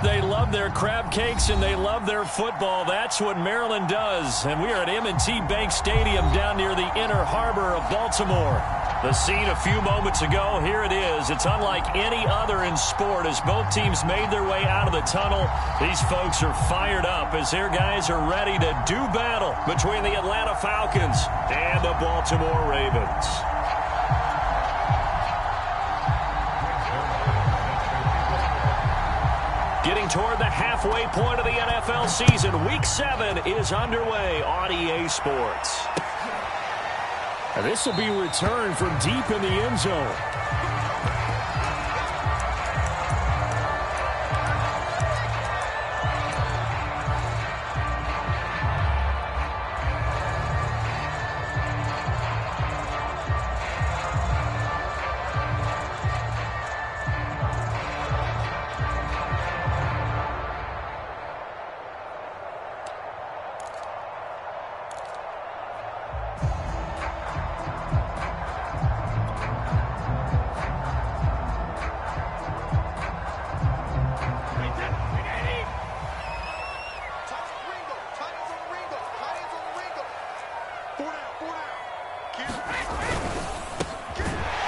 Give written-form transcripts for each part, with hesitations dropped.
they love their crab cakes and they love their football. That's what Maryland does. And we are at M&T Bank Stadium down near the Inner Harbor of Baltimore. The scene a few moments ago, here it is. It's unlike any other in sport as both teams made their way out of the tunnel. These folks are fired up as their guys are ready to do battle between the Atlanta Falcons and the Baltimore Ravens. Getting toward the halfway point of the NFL season, Week 7 is underway on EA Sports. And this will be returned from deep in the end zone.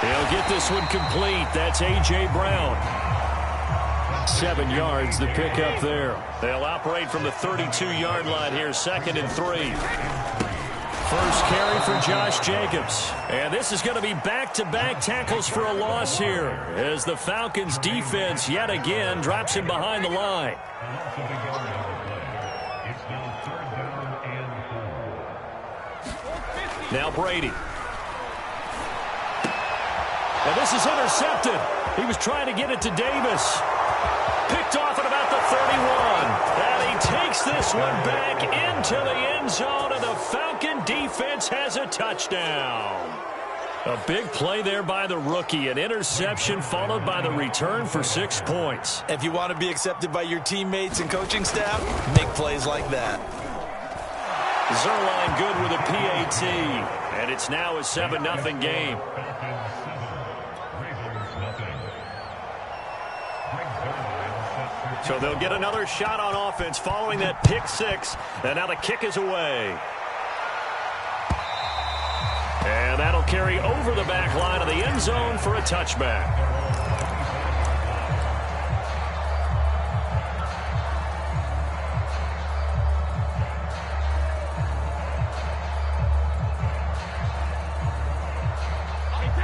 They'll get this one complete. That's A.J. Brown. 7 yards, the pickup there. They'll operate from the 32-yard line here, 2nd and 3. First carry for Josh Jacobs. And this is going to be back-to-back tackles for a loss here as the Falcons defense yet again drops him behind the line. Now Brady. And this is intercepted. He was trying to get it to Davis. Picked off at about the 31. And he takes this one back into the end zone, and the Falcon defense has a touchdown. A big play there by the rookie. An interception followed by the return for 6 points. If you want to be accepted by your teammates and coaching staff, make plays like that. Zerline good with a PAT. And it's now a 7-0 game. So they'll get another shot on offense following that pick 6. And now the kick is away. And that'll carry over the back line of the end zone for a touchback.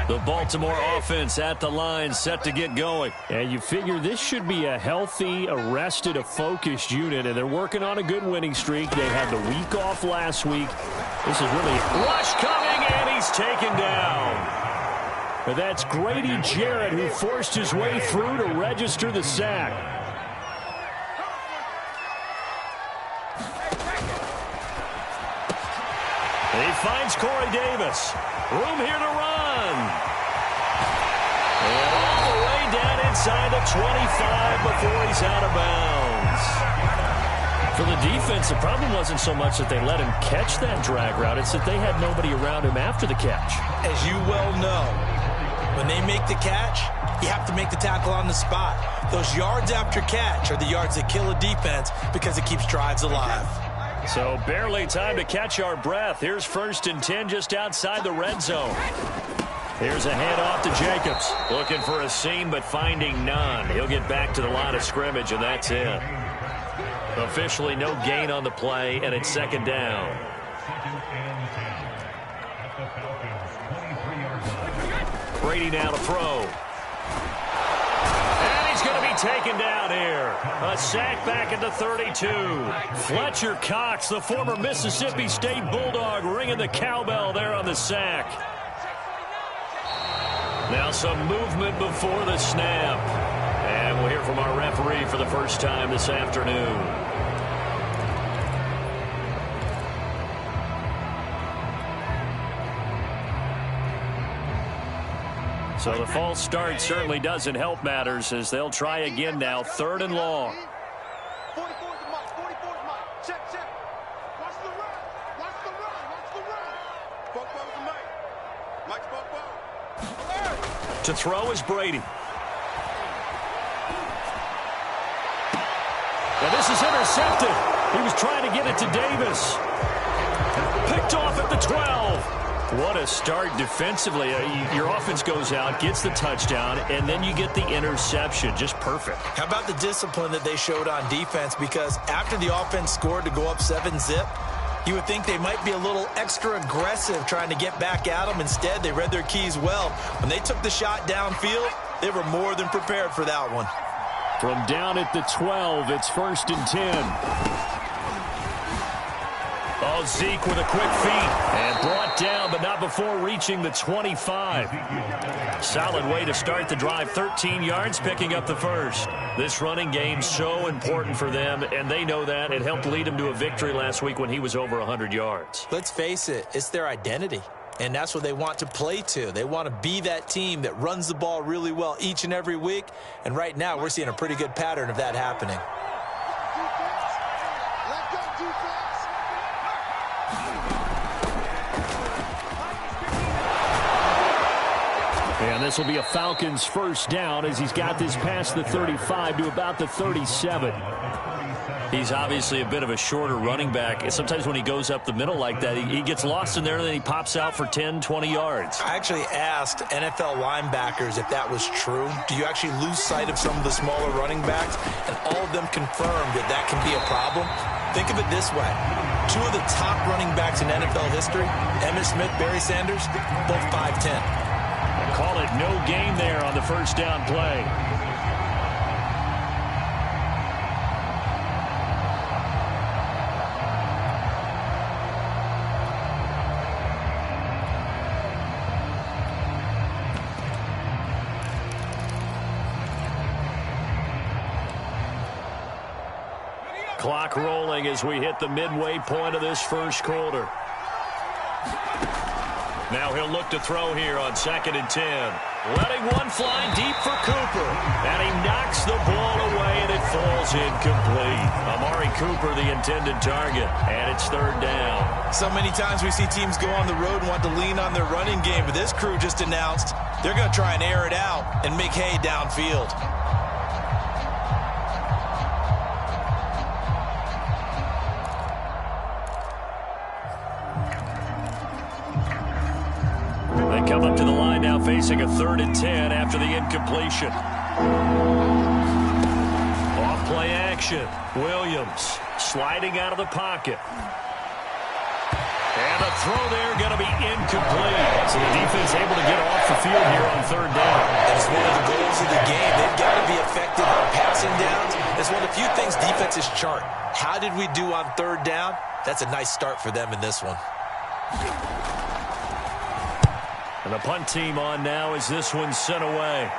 The Baltimore offense at the line, set to get going. And you figure this should be a healthy, arrested, a focused unit, and they're working on a good winning streak. They had the week off last week. This is really rush coming, and he's taken down. But that's Grady Jarrett who forced his way through to register the sack. He finds Corey Davis. Room here to run. And all the way down inside the 25 before he's out of bounds. For the defense, the problem wasn't so much that they let him catch that drag route. It's that they had nobody around him after the catch. As you well know, when they make the catch, you have to make the tackle on the spot. Those yards after catch are the yards that kill a defense because it keeps drives alive. So barely time to catch our breath. Here's 1st and 10 just outside the red zone. Here's a handoff to Jacobs. Looking for a seam, but finding none. He'll get back to the line of scrimmage, and that's it. Officially no gain on the play, and it's 2nd down. Brady now to throw. Going to be taken down here. A sack back at the 32. Fletcher Cox, the former Mississippi State Bulldog, ringing the cowbell there on the sack. Now some movement before the snap. And we'll hear from our referee for the first time this afternoon. So the false start certainly doesn't help matters as they'll try again now, 3rd and long. 44's the mic. 44's mic. Check. Watch the run. Watch the run. Football's the mic. Mike's football. To throw is Brady. And this is intercepted. He was trying to get it to Davis. Picked off at the 12. What a start defensively. Your offense goes out, gets the touchdown, and then you get the interception. Just perfect. How about the discipline that they showed on defense? Because after the offense scored to go up 7-zip, you would think they might be a little extra aggressive trying to get back at them. Instead, they read their keys well. When they took the shot downfield, they were more than prepared for that one. From down at the 12, it's 1st and 10. Oh, Zeke with a quick feed. And brought down, but not before reaching the 25. Solid way to start the drive. 13 yards, picking up the first. This running game so important for them, and they know that. It helped lead them to a victory last week when he was over 100 yards. Let's face it, it's their identity. And that's what they want to play to. They want to be that team that runs the ball really well each and every week. And right now, we're seeing a pretty good pattern of that happening. And this will be a Falcons first down as he's got this past the 35 to about the 37. He's obviously a bit of a shorter running back. Sometimes when he goes up the middle like that, he gets lost in there, and then he pops out for 10, 20 yards. I actually asked NFL linebackers if that was true. Do you actually lose sight of some of the smaller running backs? And all of them confirmed that that can be a problem. Think of it this way. Two of the top running backs in NFL history, Emmitt Smith, Barry Sanders, both 5'10". Call it no gain there on the first down play. Clock rolling as we hit the midway point of this first quarter. Now he'll look to throw here on 2nd and 10. Letting one fly deep for Cooper. And he knocks the ball away, and it falls incomplete. Amari Cooper, the intended target. And it's 3rd down. So many times we see teams go on the road and want to lean on their running game. But this crew just announced they're going to try and air it out and make hay downfield. Come up to the line now, facing a 3rd and 10 after the incompletion. Off play action. Williams sliding out of the pocket. And the throw there going to be incomplete. So the defense able to get off the field here on 3rd down. That's one of the goals of the game. They've got to be effective on passing downs. It's one of the few things defenses chart. How did we do on 3rd down? That's a nice start for them in this one. And the punt team on now as this one's sent away.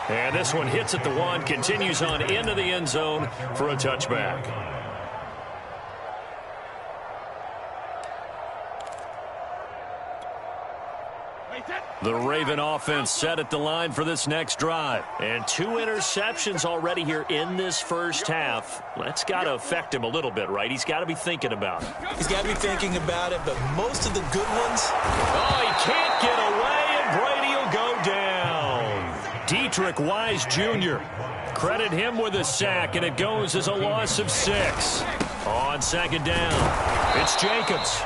And this one hits at the 1, continues on into the end zone for a touchback. The Raven offense set at the line for this next drive. And 2 interceptions already here in this first half. That's got to affect him a little bit, right? He's got to be thinking about it. He's got to be thinking about it, but most of the good ones... Oh, he can't get away, and Brady will go down. Dietrich Wise Jr. Credit him with a sack, and it goes as a loss of 6. On 2nd down, it's Jacobs.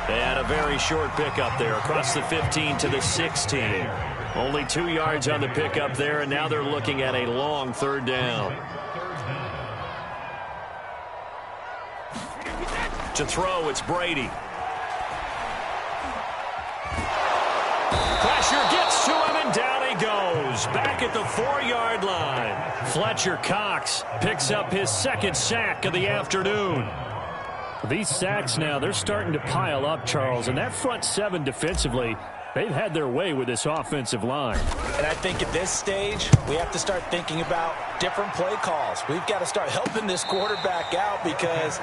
And a very short pickup there across the 15 to the 16. Only 2 yards on the pickup there, and now they're looking at a long 3rd down. To throw, it's Brady. Pressure gets to him, and down he goes. Back at the 4-yard line. Fletcher Cox picks up his 2nd sack of the afternoon. These sacks now, they're starting to pile up, Charles. And that front 7 defensively, they've had their way with this offensive line. And I think at this stage, we have to start thinking about different play calls. We've got to start helping this quarterback out because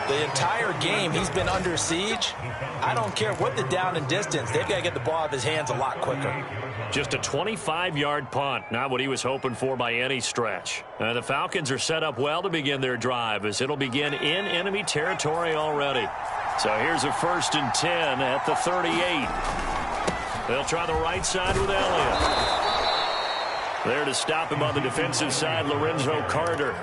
the entire game he's been under siege. I don't care what the down and distance. They've got to get the ball out of his hands a lot quicker. Just a 25-yard punt, not what he was hoping for by any stretch. The Falcons are set up well to begin their drive as it'll begin in enemy territory already. So here's a 1st and 10 at the 38. They'll try the right side with Elliott. There to stop him on the defensive side, Lorenzo Carter.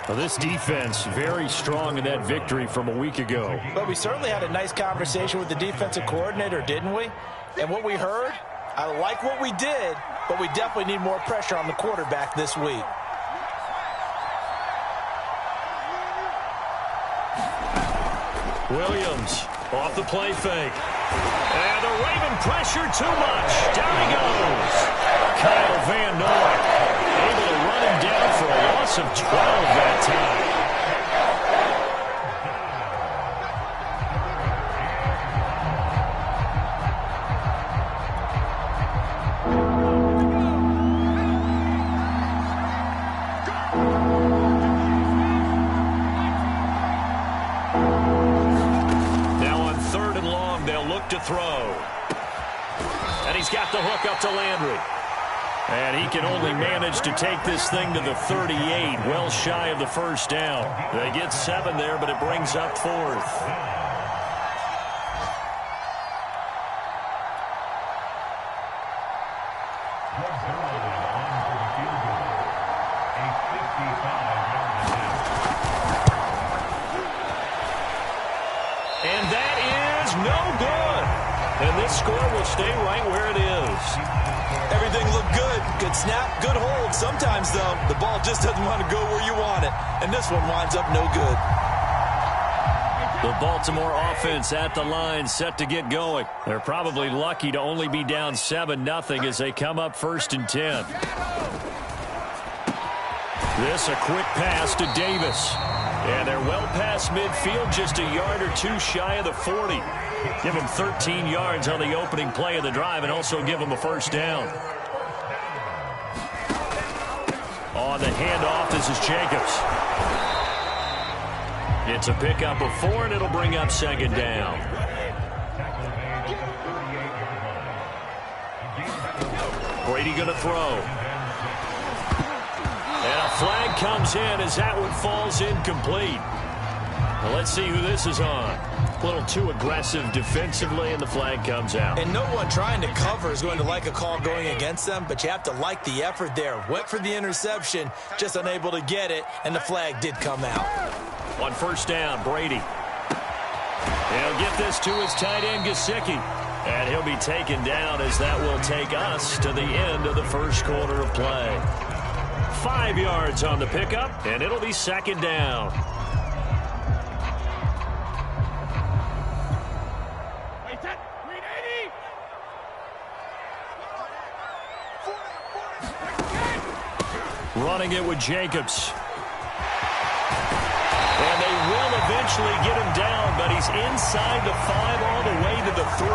Well, this defense very strong in that victory from a week ago. But we certainly had a nice conversation with the defensive coordinator, didn't we? And what we heard, I like what we did, but we definitely need more pressure on the quarterback this week. Williams off the play fake. And the Raven pressure too much. Down he goes. Kyle Van Noy able to run him down for a loss of 12 that time. To throw. And he's got the hook up to Landry. And he can only manage to take this thing to the 38, well shy of the first down. They get 7 there, but it brings up 4th. And that is no good. And this score will stay right where it is. Everything looked good. Good snap, good hold. Sometimes, though, the ball just doesn't want to go where you want it. And this one winds up no good. The Baltimore offense at the line, set to get going. They're probably lucky to only be down 7-0 as they come up 1st and 10. This a quick pass to Davis. And they're well past midfield, just a yard or two shy of the 40. Give them 13 yards on the opening play of the drive and also give them a first down. On the handoff, this is Jacobs. It's a pickup of 4, and it'll bring up 2nd down. Brady going to throw. And a flag comes in as that one falls incomplete. Well, let's see who this is on. A little too aggressive defensively, and the flag comes out. And no one trying to cover is going to like a call going against them, but you have to like the effort there. Went for the interception, just unable to get it, and the flag did come out. On 1st down, Brady. He'll get this to his tight end, Gesicki. And he'll be taken down as that will take us to the end of the first quarter of play. 5 yards on the pickup, and it'll be 2nd down. Running it with Jacobs. And they will eventually get him down, but he's inside the 5 all the way to the 3.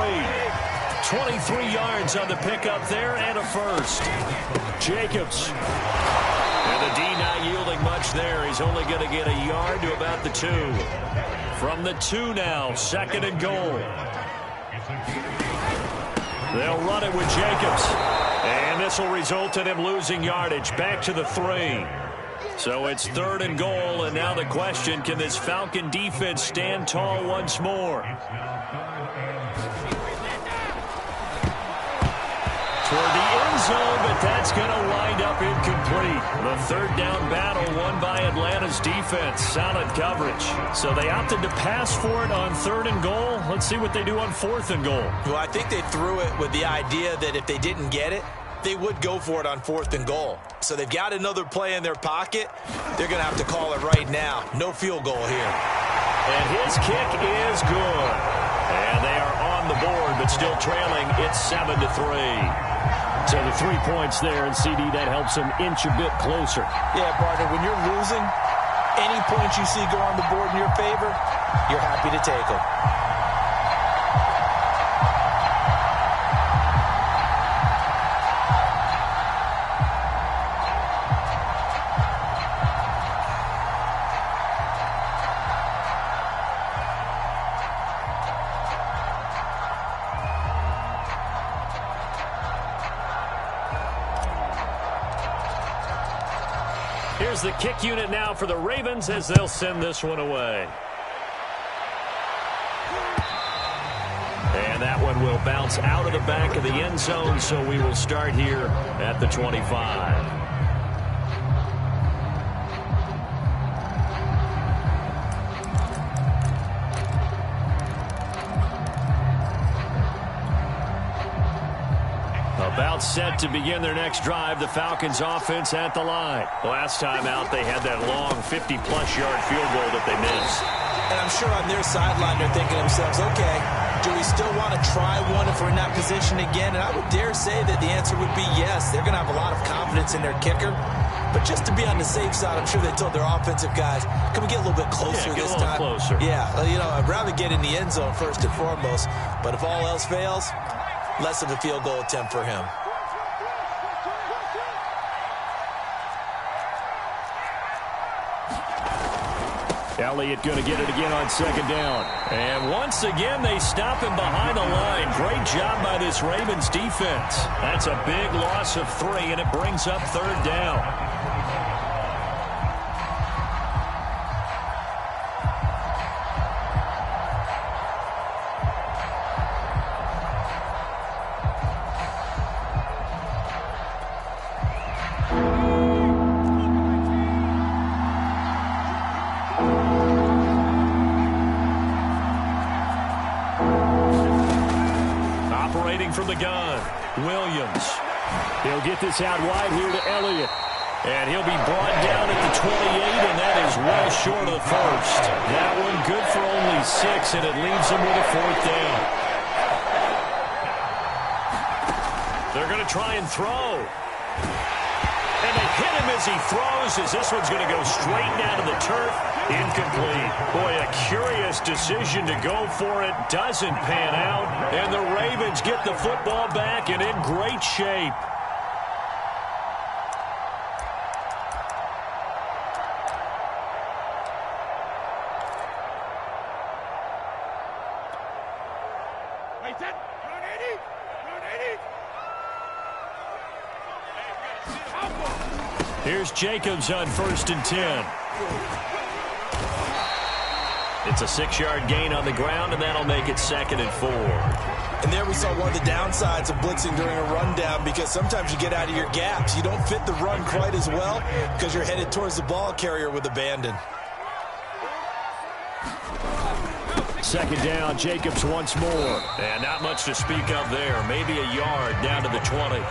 23 yards on the pickup there and a first. Jacobs. And the D not yielding much there. He's only going to get a yard to about the 2. From the 2 now, 2nd and goal. They'll run it with Jacobs. And this will result in him losing yardage back to the 3. So it's 3rd and goal, and now the question, can this Falcon defense stand tall once more? Toward the end zone, but that's going to wind up incomplete. The 3rd down battle won by Atlanta's defense. Solid coverage. So they opted to pass for it on 3rd and goal. Let's see what they do on 4th and goal. Well, I think they threw it with the idea that if they didn't get it, they would go for it on 4th and goal. So they've got another play in their pocket. They're going to have to call it right now. No field goal here. And his kick is good. And they are on the board, but still trailing. It's 7-3. So the 3 points there, and CD, that helps them inch a bit closer. Yeah, partner, when you're losing, any points you see go on the board in your favor, you're happy to take them. Here's the kick unit now for the Ravens as they'll send this one away. And that one will bounce out of the back of the end zone, so we will start here at the 25. About set to begin their next drive. The Falcons offense at the line. Last time out, they had that long 50-plus yard field goal that they missed. And I'm sure on their sideline they're thinking to themselves, okay, do we still want to try one if we're in that position again? And I would dare say that the answer would be yes. They're going to have a lot of confidence in their kicker. But just to be on the safe side, I'm sure they told their offensive guys, can we get a little bit closer this time? Closer. Yeah, I'd rather get in the end zone first and foremost. But if all else fails, less of a field goal attempt for him. Elliott going to get it again on second down. And once again, they stop him behind the line. Great job by this Ravens defense. That's a big loss of 3, and it brings up third down. From the gun, Williams. He'll get this out wide here to Elliott. And he'll be brought down at the 28, and that is well short of the first. That one good for only 6, and it leaves him with a fourth down. They're going to try and throw. And they hit him as he throws, as this one's going to go straight down to the turf. Incomplete. Boy, a curious decision to go for it. Doesn't pan out. And the Ravens get the football back and in great shape. Here's Jacobs on 1st and 10. It's a 6-yard gain on the ground, and that'll make it 2nd and 4. And there we saw one of the downsides of blitzing during a rundown, because sometimes you get out of your gaps. You don't fit the run quite as well because you're headed towards the ball carrier with abandon. 2nd down, Jacobs once more. And not much to speak of there. Maybe a yard down to the 20.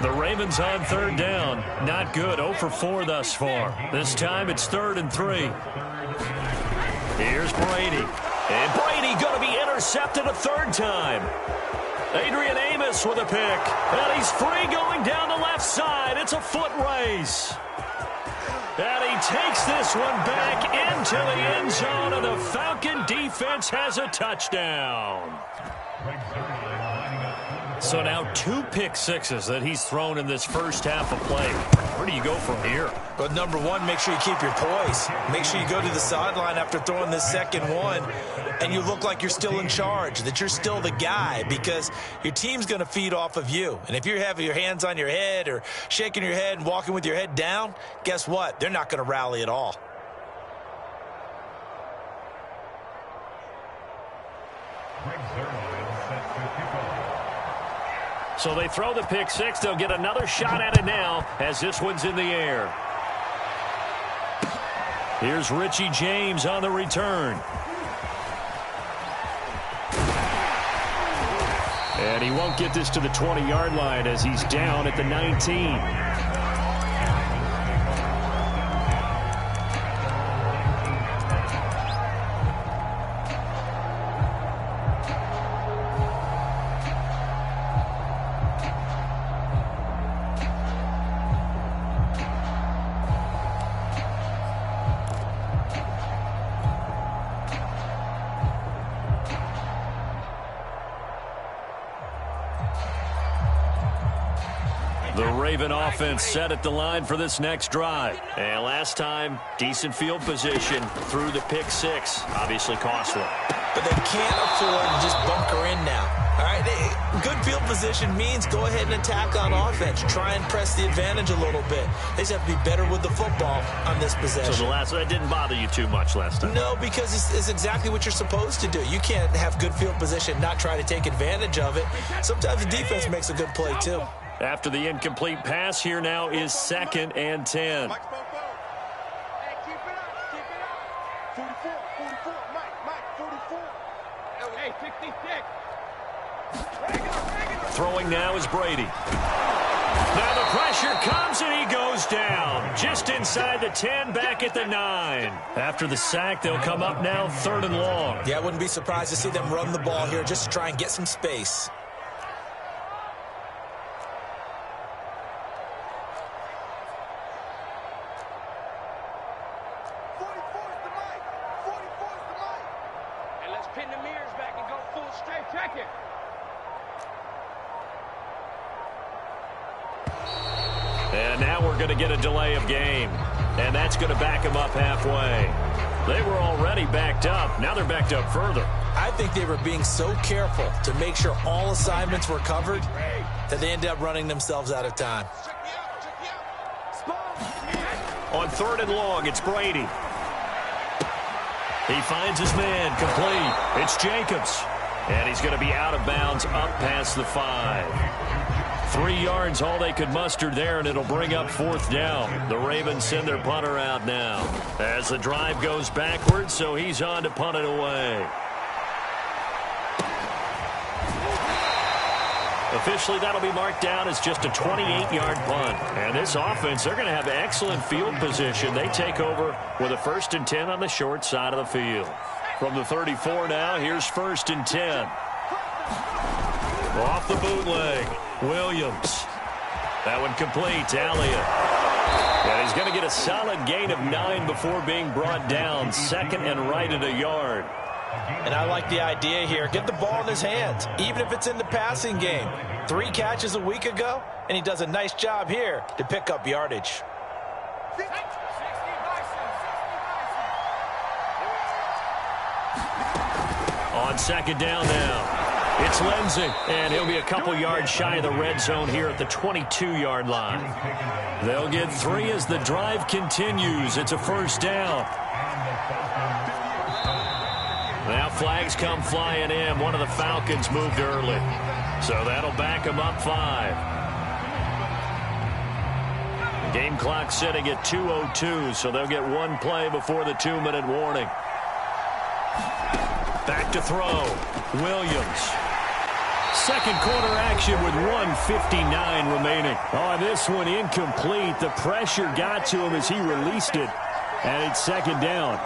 The Ravens on 3rd down. Not good. 0 for 4 thus far. This time it's 3rd and 3. Here's Brady. And Brady going to be intercepted a 3rd time. Adrian Amos with a pick. And he's free going down the left side. It's a foot race. And he takes this one back into the end zone, and the Falcon defense has a touchdown. So now 2 pick sixes that he's thrown in this first half of play. Where do you go from here? But number one, make sure you keep your poise. Make sure you go to the sideline after throwing this second one, and you look like you're still in charge, that you're still the guy, because your team's going to feed off of you. And if you're having your hands on your head or shaking your head and walking with your head down, guess what? They're not going to rally at all. So they throw the pick six. They'll get another shot at it now as this one's in the air. Here's Richie James on the return. And he won't get this to the 20-yard line as he's down at the 19. The Raven offense set at the line for this next drive. And last time, decent field position through the pick six. Obviously costly. But they can't afford to just bunker in now. All right, good field position means go ahead and attack on offense. Try and press the advantage a little bit. They just have to be better with the football on this possession. So that didn't bother you too much last time? No, because it's exactly what you're supposed to do. You can't have good field position, not try to take advantage of it. Sometimes the defense makes a good play, too. After the incomplete pass, here now is 2nd and 10. Hey, keep it up. 44, Mike, 44. Hey, 66. Throwing now is Brady. Now the pressure comes and he goes down. Just inside the 10, back at the 9. After the sack, they'll come up now 3rd and long. Yeah, I wouldn't be surprised to see them run the ball here just to try and get some space. And let's pin the mirrors back and go full straight. Check it. And now we're going to get a delay of game. And that's going to back them up halfway. They were already backed up. Now they're backed up further. I think they were being so careful to make sure all assignments were covered that they ended up running themselves out of time. On 3rd and long, it's Brady. He finds his man, complete. It's Jacobs. And he's going to be out of bounds up past the 5. 3 yards, all they could muster there, and it'll bring up 4th down. The Ravens send their punter out now as the drive goes backwards, so he's on to punt it away. Officially, that'll be marked down as just a 28-yard punt. And this offense, they're going to have excellent field position. They take over with a 1st and 10 on the short side of the field. From the 34 now, here's 1st and 10. Off the bootleg, Williams. That one complete to Elliott. And he's going to get a solid gain of 9 before being brought down. 2nd and right at a yard. And I like the idea here. Get the ball in his hands, even if it's in the passing game. 3 catches a week ago, and he does a nice job here to pick up yardage. On 2nd down now. It's Lindsey, and he'll be a couple yards shy of the red zone here at the 22-yard line. They'll get 3 as the drive continues. It's a 1st down. Now flags come flying in. One of the Falcons moved early. So that'll back them up 5. Game clock sitting at 2:02, so they'll get 1 play before the 2-minute warning. Back to throw. Williams. 2nd quarter action with 1:59 remaining. On this one, incomplete. The pressure got to him as he released it. And it's 2nd down.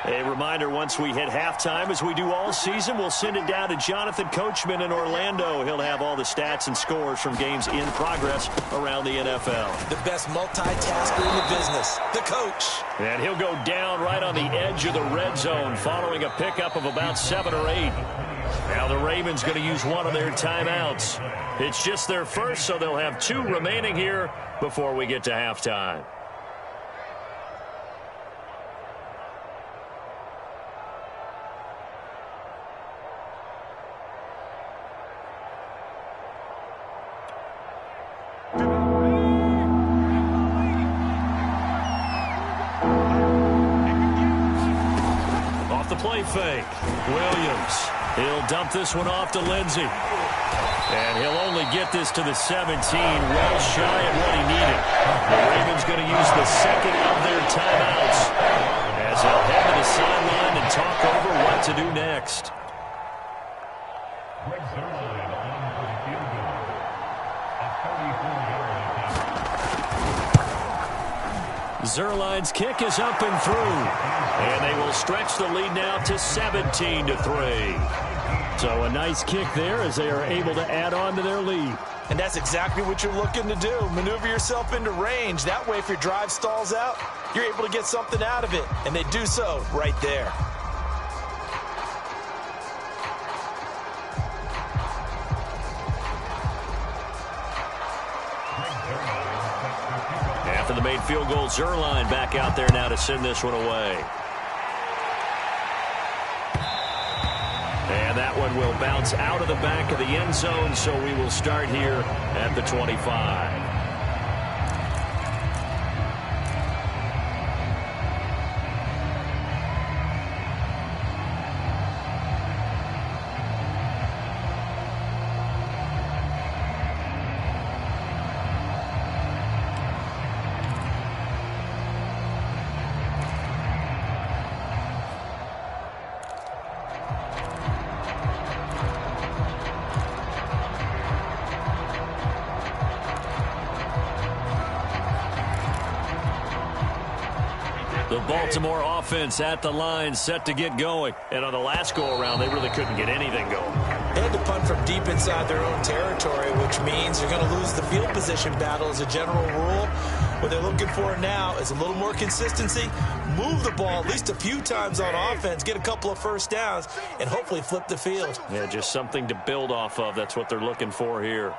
A reminder, once we hit halftime, as we do all season, we'll send it down to Jonathan Coachman in Orlando. He'll have all the stats and scores from games in progress around the NFL. The best multitasker in the business, the coach. And he'll go down right on the edge of the red zone following a pickup of about 7 or 8. Now the Ravens going to use one of their timeouts. It's just their first, so they'll have 2 remaining here before we get to halftime. Play fake. Williams. He'll dump this one off to Lindsey. And he'll only get this to the 17, well shy of what he needed. The Ravens going to use the 2nd of their timeouts as they'll head to the sideline and talk over what to do next. Zerline's kick is up and through. And they will stretch the lead now to 17-3. So a nice kick there as they are able to add on to their lead. And that's exactly what you're looking to do. Maneuver yourself into range. That way, if your drive stalls out, you're able to get something out of it. And they do so right there. After the made field goal, Zerline back out there now to send this one away. And that one will bounce out of the back of the end zone, so we will start here at the 25. The Baltimore offense at the line, set to get going. And on the last go-around, they really couldn't get anything going. They had to punt from deep inside their own territory, which means you're going to lose the field position battle as a general rule. What they're looking for now is a little more consistency, move the ball at least a few times on offense, get a couple of first downs, and hopefully flip the field. Yeah, just something to build off of. That's what they're looking for here.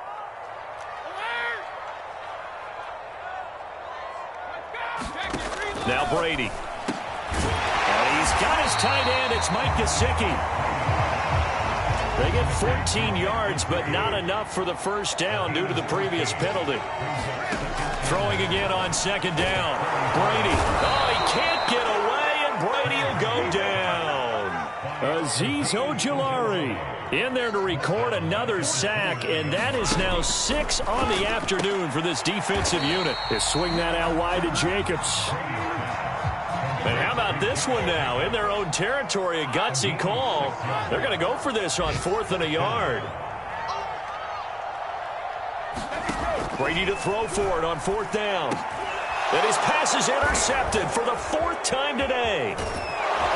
Now Brady. And he's got his tight end. It's Mike Gesicki. They get 14 yards, but not enough for the first down due to the previous penalty. Throwing again on second down. Brady. Oh, he can't get away, and Brady will go down. Azeez Ojulari in there to record another sack, and that is now 6 on the afternoon for this defensive unit. They swing that out wide to Jacobs. And how about this one now? In their own territory, a gutsy call. They're going to go for this on 4th and a yard. Brady to throw for it on 4th down. And his pass is intercepted for the 4th time today.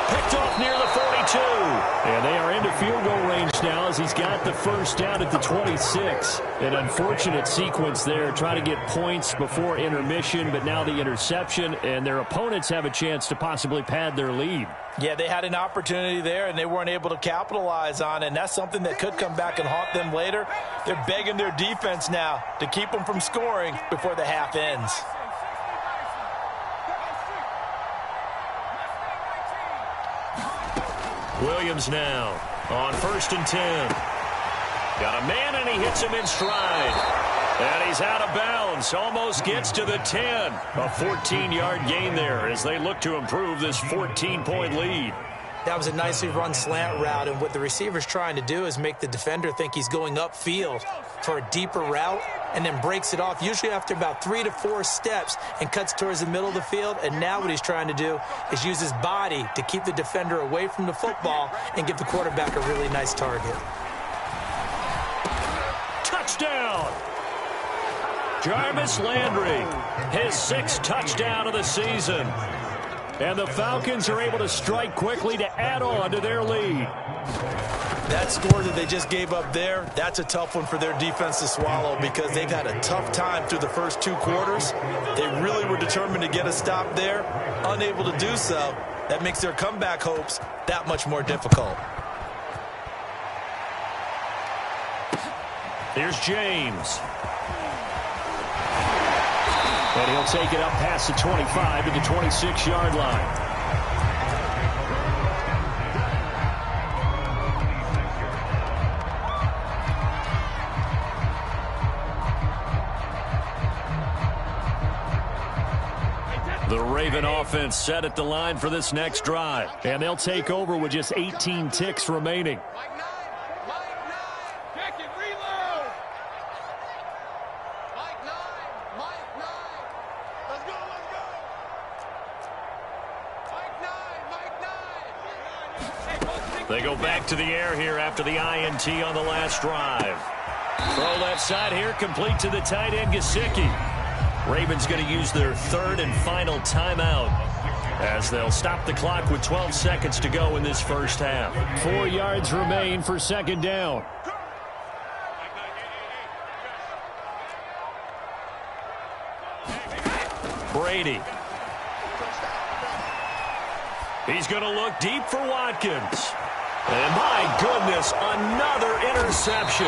Picked off near the 42. And they are into field goal range now as he's got the first down at the 26. An unfortunate sequence there. Try to get points before intermission, but now the interception, and their opponents have a chance to possibly pad their lead. Yeah, they had an opportunity there, and they weren't able to capitalize on it, and that's something that could come back and haunt them later. They're begging their defense now to keep them from scoring before the half ends. Williams now on 1st and 10. Got a man, and he hits him in stride. And he's out of bounds. Almost gets to the 10. A 14-yard gain there as they look to improve this 14-point lead. That was a nicely run slant route, and what the receiver's trying to do is make the defender think he's going upfield for a deeper route and then breaks it off, usually after about 3 to 4 steps, and cuts towards the middle of the field. And now what he's trying to do is use his body to keep the defender away from the football and give the quarterback a really nice target. Touchdown! Jarvis Landry, his 6th touchdown of the season. And the Falcons are able to strike quickly to add on to their lead. That score that they just gave up there, that's a tough one for their defense to swallow because they've had a tough time through the first 2 quarters. They really were determined to get a stop there, unable to do so. That makes their comeback hopes that much more difficult. Here's James. And he'll take it up past the 25 to the 26-yard line. The Raven offense set at the line for this next drive. And they'll take over with just 18 ticks remaining. They go back to the air here after the INT on the last drive. Throw left side here, complete to the tight end, Gesicki. Ravens going to use their 3rd and final timeout as they'll stop the clock with 12 seconds to go in this first half. 4 yards remain for 2nd down. Brady. He's going to look deep for Watkins. And my goodness, another interception.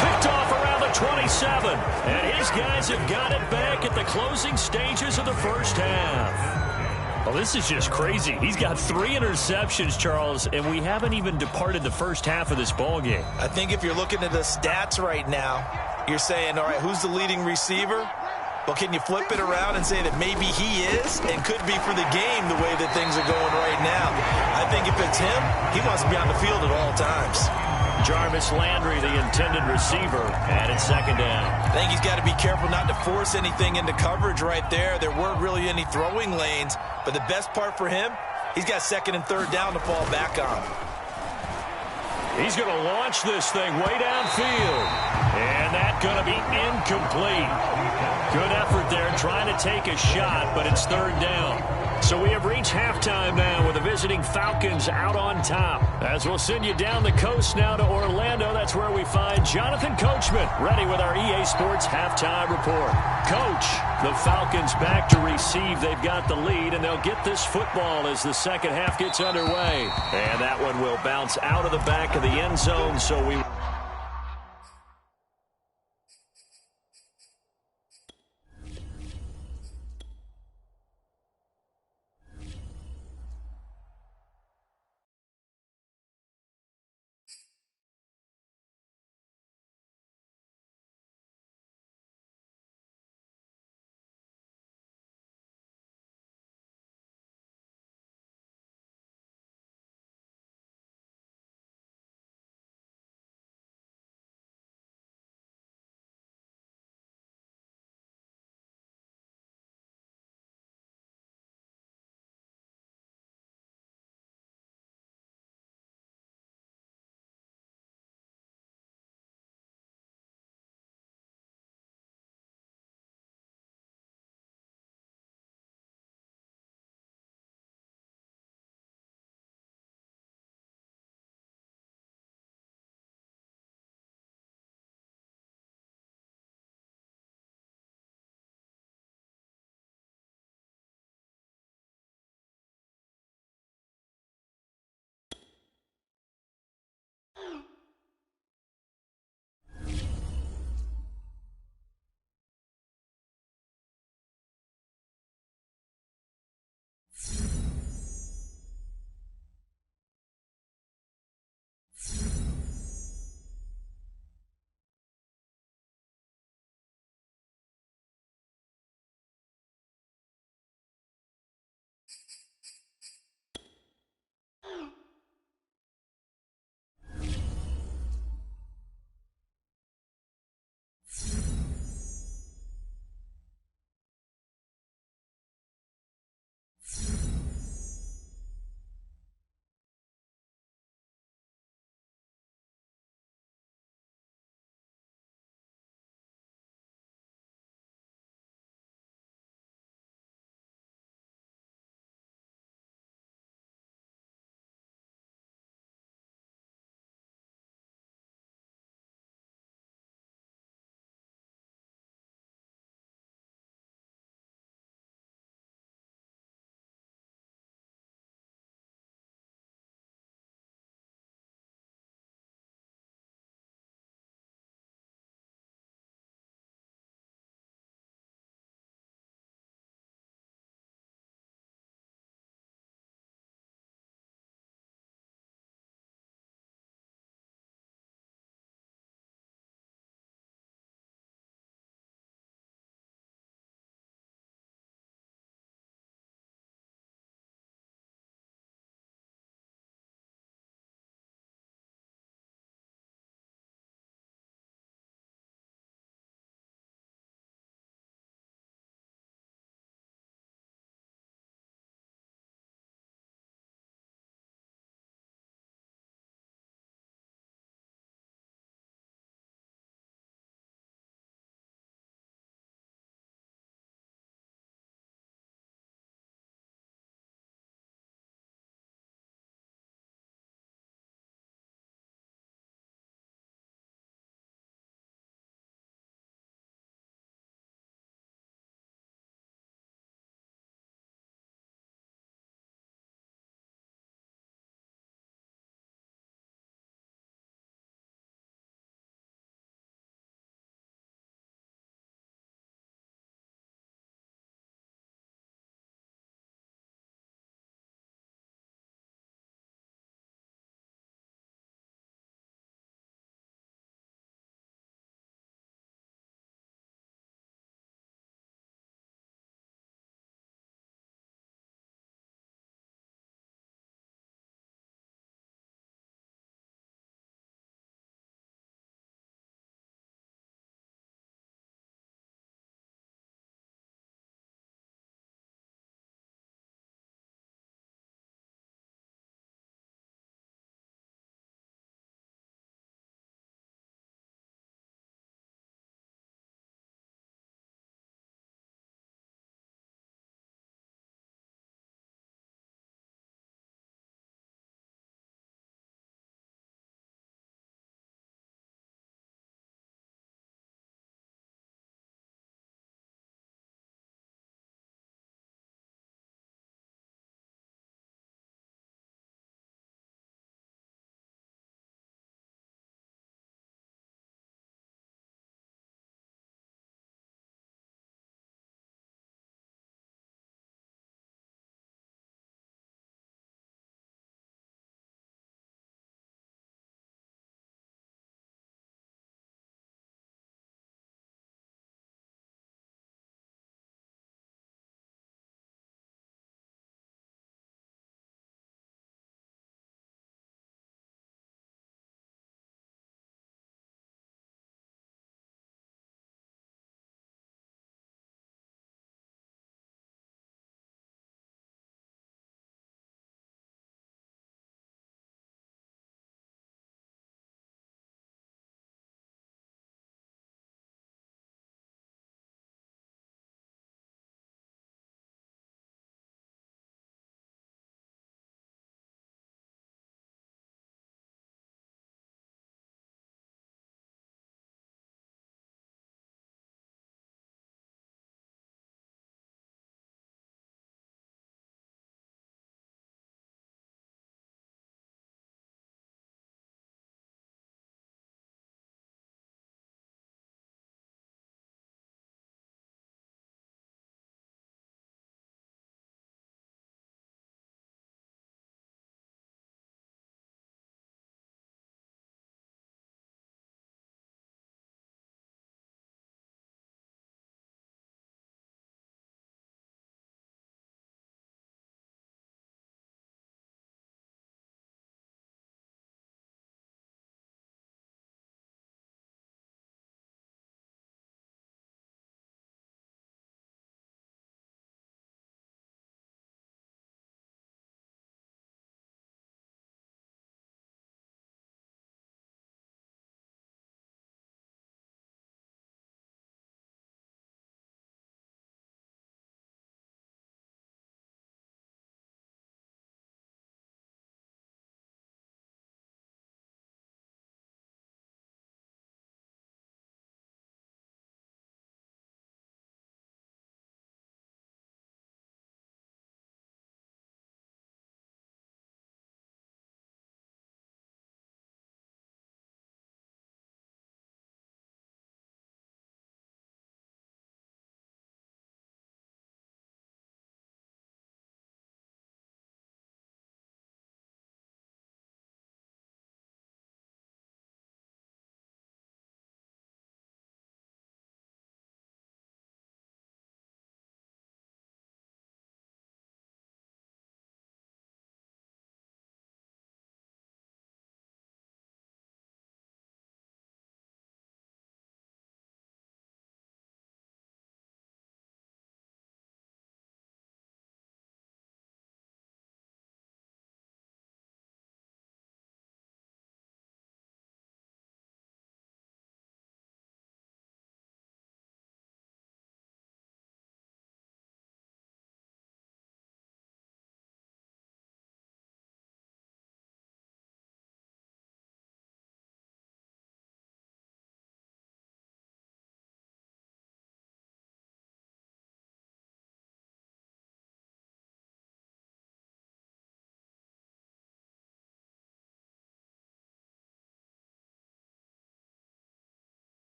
Picked off around the 27. And his guys have got it back at the closing stages of the first half. Well, this is just crazy. He's got 3 interceptions, Charles, and we haven't even departed the first half of this ballgame. I think if you're looking at the stats right now, you're saying, all right, who's the leading receiver? Well, can you flip it around and say that maybe he is and could be for the game the way that things are going right now? I think if it's him, he wants to be on the field at all times. Jarvis Landry, the intended receiver, and it's 2nd down. I think he's got to be careful not to force anything into coverage right there. There weren't really any throwing lanes, but the best part for him, he's got 2nd and 3rd down to fall back on. He's going to launch this thing way downfield. And that's going to be incomplete. Good effort there trying to take a shot, but it's 3rd down. So we have reached halftime now with the visiting Falcons out on top. As we'll send you down the coast now to Orlando, that's where we find Jonathan Coachman ready with our EA Sports halftime report. Coach, the Falcons back to receive. They've got the lead, and they'll get this football as the second half gets underway. And that one will bounce out of the back of the end zone, so we...